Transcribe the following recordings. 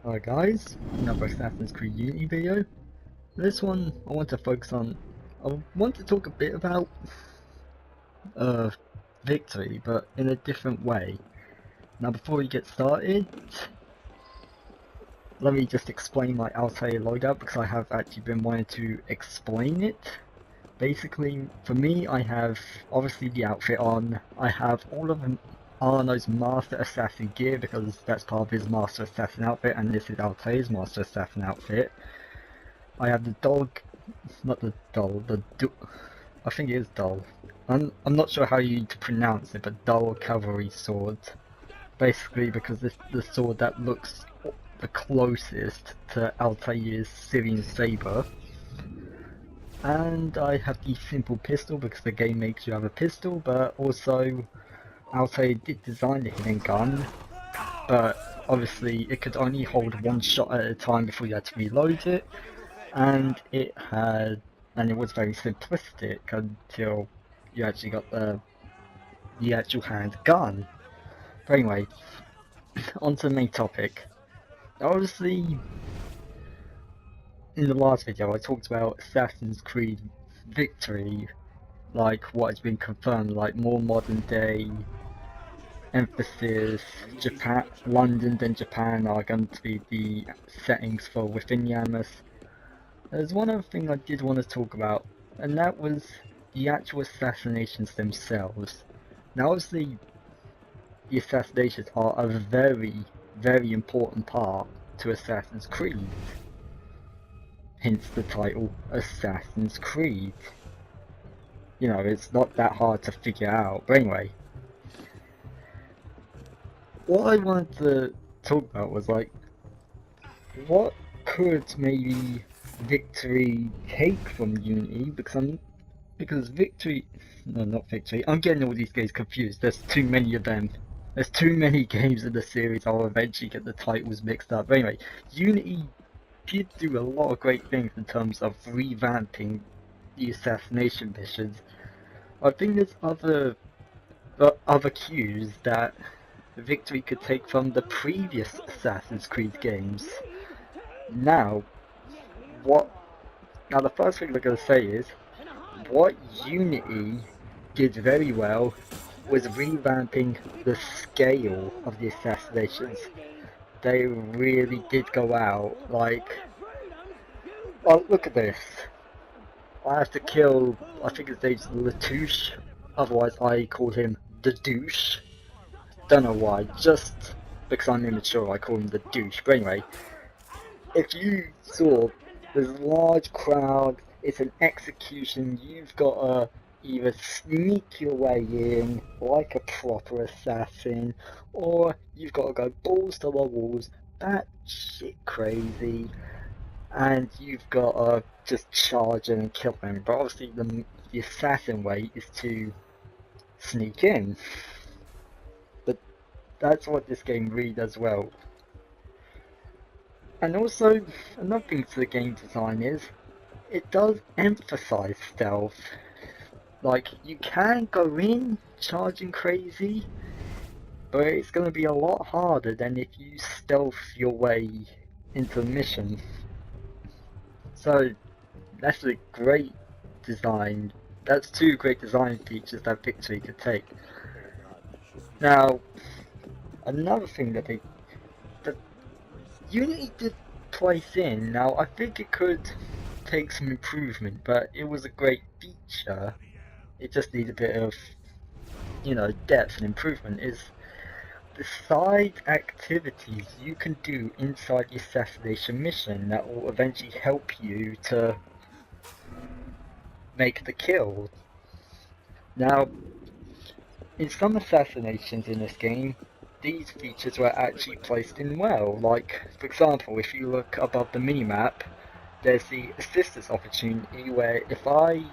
Hi guys, another Assassin's Creed Unity video. This one I want to focus on, I want to talk a bit about uh, victory, but in a different way. Now before we get started, let me just explain my Altair loadout because I have actually been wanting to explain it. Basically, for me, I have obviously the outfit on. I have all of Arno's Master Assassin gear because that's part of his Master Assassin outfit, and this is Altair's Master Assassin outfit. I have the dog, not the doll, I think it is doll. I'm not sure how you pronounce it, but dull cavalry sword. Basically, because this is the sword that looks the closest to Altair's Syrian saber. And I have the simple pistol because the game makes you have a pistol, but also Altair did design the hidden gun, but obviously it could only hold one shot at a time before you had to reload it, and it was very simplistic until you actually got the actual hand gun. But anyway, on to the main topic. Obviously, in the last video I talked about Assassin's Creed Victory, like what has been confirmed, like more modern day emphasis. Japan, London and Japan are going to be the settings for Within Yamas. There's one other thing I did want to talk about, and that was the actual assassinations themselves. Now obviously the assassinations are a very, very important part to Assassin's Creed. Hence the title Assassin's Creed. You know, it's not that hard to figure out, but anyway. What I wanted to talk about was like, what could maybe Victory take from Unity? Because Victory, no, not Victory. I'm getting all these games confused. There's too many of them. There's too many games in the series. I'll eventually get the titles mixed up. But anyway, Unity did do a lot of great things in terms of revamping the assassination missions. I think there's other cues that Victory could take from the previous Assassin's Creed games. Now, the first thing I'm going to say is, what Unity did very well was revamping the scale of the assassinations. They really did go out, like, oh, look at this. I have to kill, I think his name's Latouche, otherwise I call him the douche. Don't know why, just because I'm immature I call him the douche. But anyway, if you saw this large crowd, it's an execution, you've got to either sneak your way in like a proper assassin, or you've got to go balls to the walls, that shit crazy, and you've got to just charge in and kill them. But obviously the assassin way is to sneak in. But that's what this game really does well. And also, another thing to the game design is, it does emphasize stealth. Like, you can go in charging crazy, but it's going to be a lot harder than if you stealth your way into the mission. So, that's a great design. That's two great design features that Victory could take. Now, another thing that Unity did place in, now I think it could take some improvement, but it was a great feature. It just needs a bit of, you know, depth and improvement, is the side activities you can do inside the assassination mission that will eventually help you to make the kill. Now, in some assassinations in this game, these features were actually placed in well. Like, for example, if you look above the minimap, there's the assistance opportunity where if I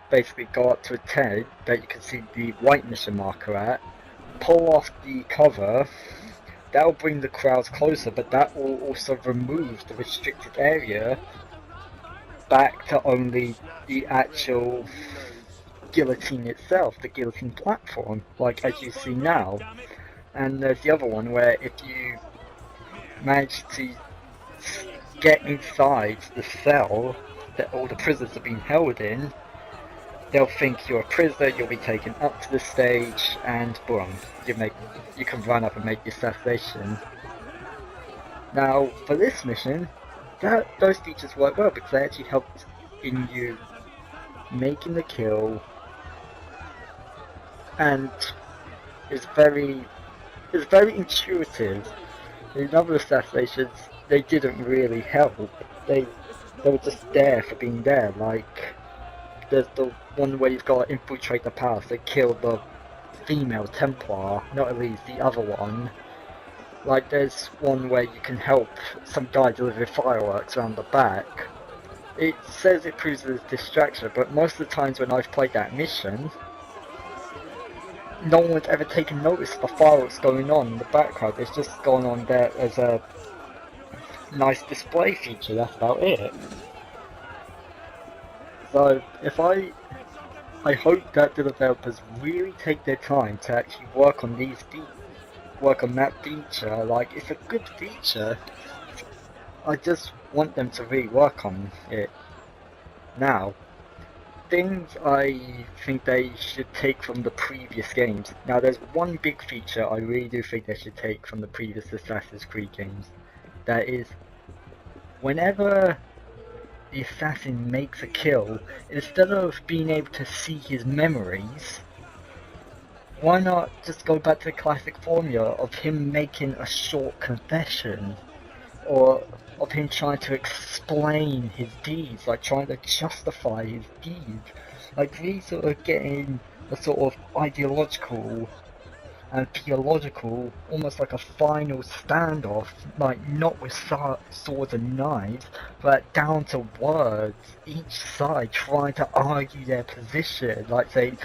basically go up to a tent that you can see the white mission marker at, pull off the cover, that will bring the crowds closer, but that will also remove the restricted area back to only the actual guillotine itself, the guillotine platform, like as you see now. And there's the other one where if you manage to get inside the cell that all the prisoners are being held in, they'll think you're a prisoner, you'll be taken up to the stage, and boom, you can run up and make the assassination. Now, for this mission, those features work well because they actually helped in you making the kill, and it's very intuitive. In other assassinations, they didn't really help. They were just there for being there. Like there's the one where you've got to infiltrate the palace. They kill the female Templar, not at least the other one. Like there's one where you can help some guy deliver fireworks around the back. It says it proves as a distraction, but most of the times when I've played that mission, no one's ever taken notice of the fireworks going on in the background. It's just gone on there as a nice display feature, that's about it. So if I hope that the developers really take their time to actually work on that feature. Like, it's a good feature. I just want them to really work on it. Now, things I think they should take from the previous games. Now, there's one big feature I really do think they should take from the previous Assassin's Creed games. That is, whenever the assassin makes a kill, instead of being able to see his memories, why not just go back to the classic formula of him making a short confession, or of him trying to explain his deeds, like trying to justify his deeds. Like these are getting a sort of ideological and theological, almost like a final standoff, like not with swords and knives, but down to words, each side trying to argue their position, like saying,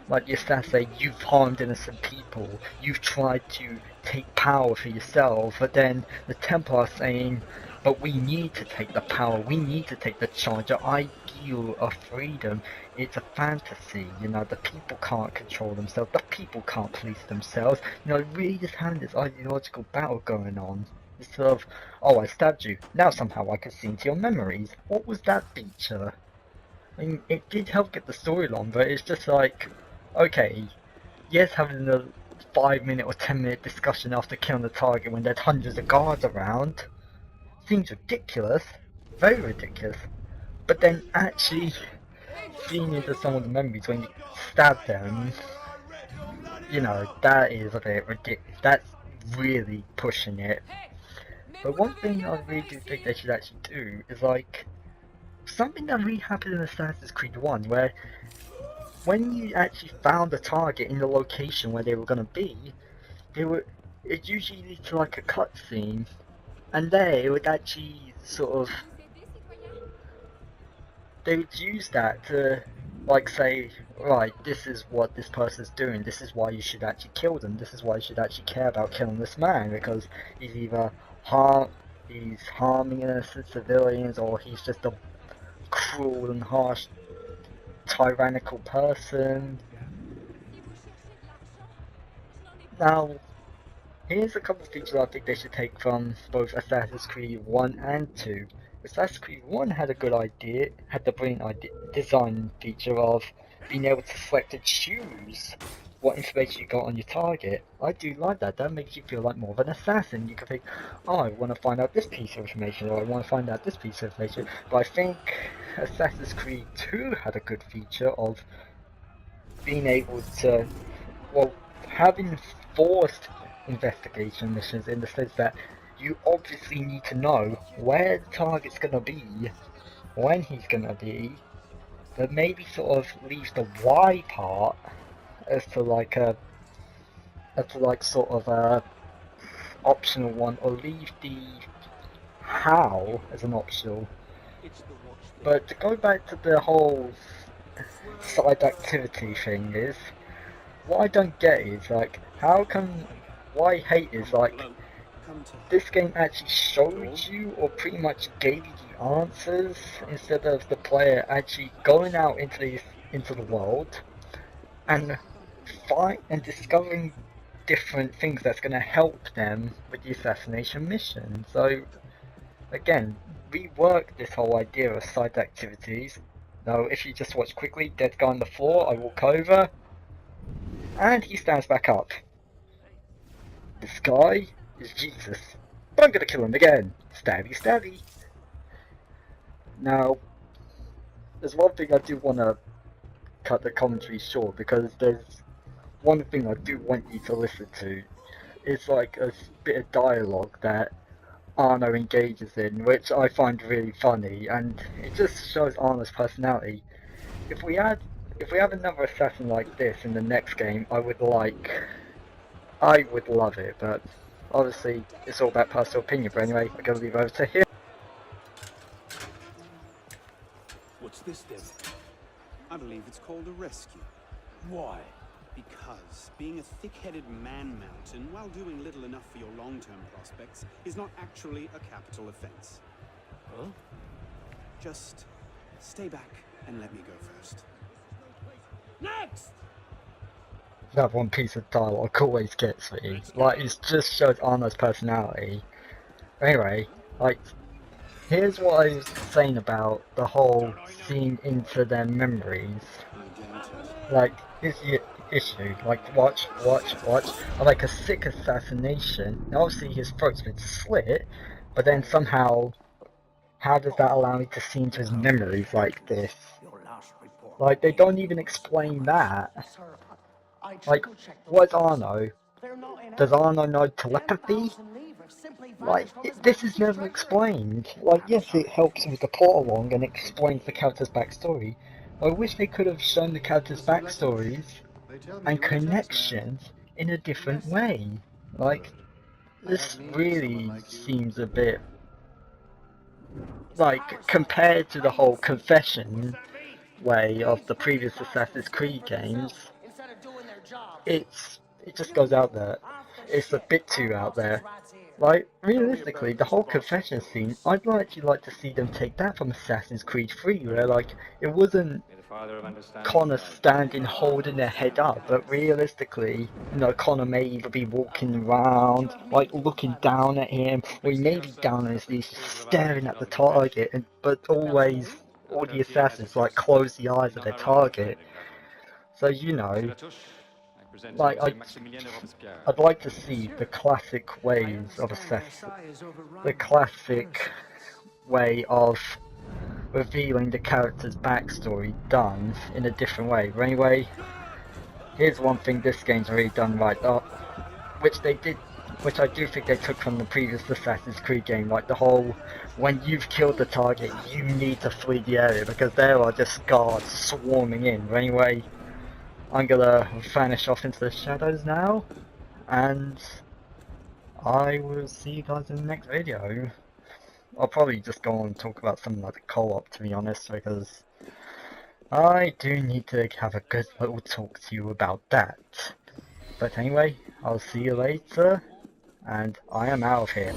like the assassin say, you've harmed innocent people, you've tried to take power for yourself, but then the Templar saying, but we need to take the power, we need to take the charge. Our ideal of freedom, it's a fantasy, you know, the people can't control themselves, the people can't police themselves, you know, really just having this ideological battle going on. Instead of, oh, I stabbed you, now somehow I can see into your memories. What was that feature? I mean, it did help get the story along, but it's just like, okay, yes, having a 5-minute or 10-minute discussion after killing the target when there's hundreds of guards around seems ridiculous, very ridiculous. But then actually seeing into someone's memories when you stab them, you know, that is a bit ridiculous. That's really pushing it. But one thing I really do think they should actually do is like something that really happened in Assassin's Creed 1, where when you actually found the target in the location where they were going to be, it usually leads to like a cutscene, and there it would actually sort of, they would use that to like say, right, this is what this person's doing, this is why you should actually kill them, this is why you should actually care about killing this man, because he's either he's harming innocent civilians, or he's just a cruel and harsh tyrannical person. Now, here's a couple of features I think they should take from both Assassin's Creed 1 and 2. Assassin's Creed 1 had a good idea, had the brilliant design feature of being able to select and choose what information you got on your target. I do like that, that makes you feel like more of an assassin. You can think, oh, I want to find out this piece of information, or I want to find out this piece of information. But I think Assassin's Creed 2 had a good feature of being able to, well, having forced investigation missions in the sense that you obviously need to know where the target's gonna be, when he's gonna be, but maybe sort of leave the why part as to like sort of a optional one, or leave the how as an optional. But to go back to the whole side activity thing is, what I don't get is like, how come, what I hate is like, this game actually showed you or pretty much gave you the answers instead of the player actually going out into the world and discovering different things that's going to help them with the assassination mission. So, again, rework this whole idea of side activities. Now, if you just watch quickly, dead guy on the floor, I walk over, and he stands back up. This guy is Jesus. But I'm gonna kill him again. Stabby, stabby. Now, there's one thing I do want to cut the commentary short, because there's one thing I do want you to listen to. It's like a bit of dialogue that Arno engages in, which I find really funny, and it just shows Arno's personality. If we have another assassin like this in the next game, I would love it, but obviously it's all about personal opinion. But anyway, I'm gonna leave it over to him. What's this then? I believe it's called a rescue. Why? Because being a thick-headed man-mountain while doing little enough for your long-term prospects is not actually a capital offense. Huh? Just stay back and let me go first. Next! That one piece of dialogue always gets me. Like, it just shows Arno's personality. Anyway, like, here's what I was saying about the whole seeing into their memories. Like, here's the issue. Like, watch. Like a sick assassination. Now, obviously his throat's been slit, but then somehow, how does that allow me to see into his memories like this? Like, they don't even explain that. Like, what's Arno? Does Arno know telepathy? Like, this is never explained. Like, yes, it helps with the plot along and explains the character's backstory. I wish they could have shown the characters' backstories and connections in a different way. Like, this really seems a bit... like, compared to the whole confession way of the previous Assassin's Creed games, it just goes out there. It's a bit too out there. Like, realistically, the whole confession scene, I'd actually like to see them take that from Assassin's Creed 3, where, like, it wasn't Connor standing holding their head up, but realistically, you know, Connor may either be walking around, like, looking down at him, or he may be down on his knees, staring at the target, but always, all the assassins, like, close the eyes of their target. So, you know, like, I'd like to see the classic ways of the classic way of revealing the character's backstory done in a different way. But anyway, here's one thing this game's already done right, which I do think they took from the previous Assassin's Creed game, like the whole, when you've killed the target, you need to flee the area, because there are just guards swarming in. But anyway, I'm gonna vanish off into the shadows now, and I will see you guys in the next video. I'll probably just go on and talk about something like the co-op, to be honest, because I do need to have a good little talk to you about that. But anyway, I'll see you later, and I am out of here.